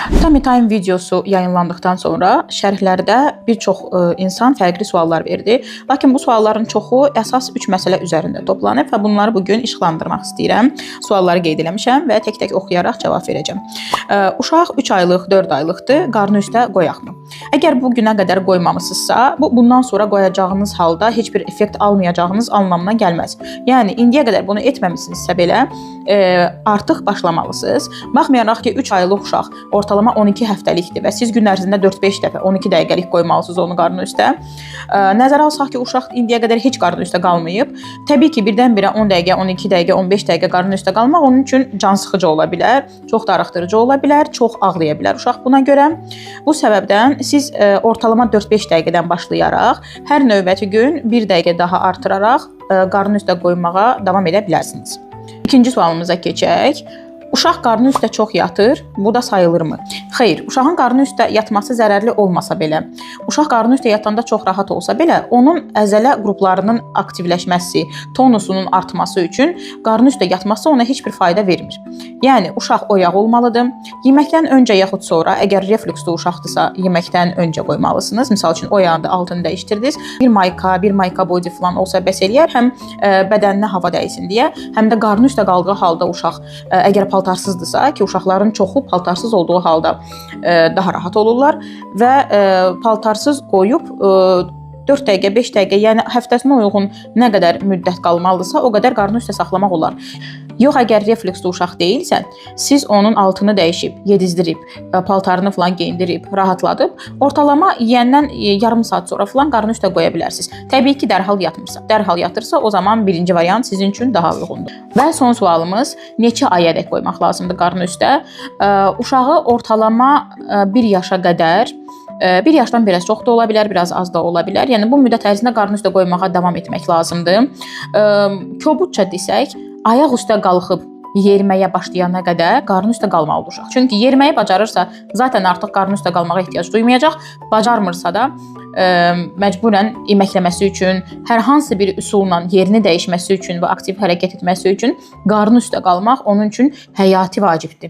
Tummy Time videosu yayınlandıqdan sonra şərhlərdə bir çox insan fərqli suallar verdi. Lakin bu sualların çoxu əsas 3 məsələ üzərində toplanıb və bunları bugün işıqlandırmaq istəyirəm. Sualları qeyd eləmişəm və tək-tək oxuyaraq cavab verəcəm. Uşaq 3 aylıq, 4 aylıqdır, qarnı üstə qoyaqmı? Əgər bu günə qədər qoymamısınızsa, bu bundan sonra qoyacağınız halda heç bir effekt almayacağınız anlamına gəlməz. Yəni indiyə qədər bunu etməmisinizsə belə artıq başlamalısınız. Baxmayaraq ki 3 aylıq uşaq ortalama 12 həftəlikdir və siz gün ərzində 4-5 dəfə 12 dəqiqəlik qoymalısınız onu qarnı üstə. Nəzərə alsaq ki, uşaq indiyə qədər heç qarnı üstə qalmayıb. Təbii ki, birdən-birə 10 dəqiqə, 12 dəqiqə, 15 dəqiqə qarnı üstə qalmaq onun üçün can sıxıcı ola bilər, çox darıxdırıcı ola bilər, çox ağlaya bilər uşaq buna görə. Bu səbəbdən siz ortalama 4-5 dəqiqədən başlayaraq hər növbəti gün 1 dəqiqə daha artıraraq qarnı üstə qoymağa davam edə bilərsiniz. İkinci sualımıza keçək. Uşaq qarnı üstə çox yatır, bu da sayılırmı? Xeyr, uşağın qarnı üstə yatması zərərli olmasa belə, uşaq qarnı üstə yatanda çox rahat olsa belə, onun əzələ qruplarının aktivləşməsi, tonusunun artması üçün qarnı üstə yatması ona heç bir fayda vermir. Yəni, uşaq oyaq olmalıdır. Yeməkdən öncə yaxud sonra, əgər reflukslu uşaqdırsa, yeməkdən öncə qoymalısınız. Misal üçün, oyağında altını dəyişdirdiniz. Bir mayka body falan olsa bəs eləyər, həm bədəninə hava dəysin deyə, həm də qarnı üstə qaldığı halda uşaq, əgər paltarsızdırsa ki, uşaqların çoxu paltarsız olduğu halda daha rahat olurlar və paltarsız qoyub 4 dəqiqə, 5 dəqiqə, yəni həftəsinə uyğun nə qədər müddət qalmalıdırsa, o qədər qarnı üstə saxlamaq olar. Yox, əgər reflukslu uşaq deyilsə, siz onun altını dəyişib, yedizdirib, paltarını falan geyindirib, rahatladıb, ortalama yeyəndən yarım saat sonra falan qarnı üstə qoya bilərsiniz. Təbii ki, dərhal yatmırsa. Dərhal yatırsa, o zaman birinci variant sizin üçün daha uyğundur. Və son sualımız, neçə ayədək qoymaq lazımdır qarnı üstə? Uşağı ortalama 1 yaşa qədər, 1 yaşdan biraz çox da ola bilər, biraz az da ola bilər. Yəni, bu müddət ərzində qarnı üstə qoymağa davam etmək lazımdır. Kobudca desək, ayaq üstə qalxıb yeriməyə başlayana qədər qarnı üstə qalmalıdır uşaq. Çünki yeriməyi bacarırsa, zaten artıq qarnı üstə qalmağa ehtiyac duymayacaq. Bacarmırsa da məcburən yeməkləməsi üçün, hər hansı bir üsulla yerini dəyişməsi üçün və aktiv hərəkət etməsi üçün qarnı üstə qalmaq onun üçün həyati vacibdir.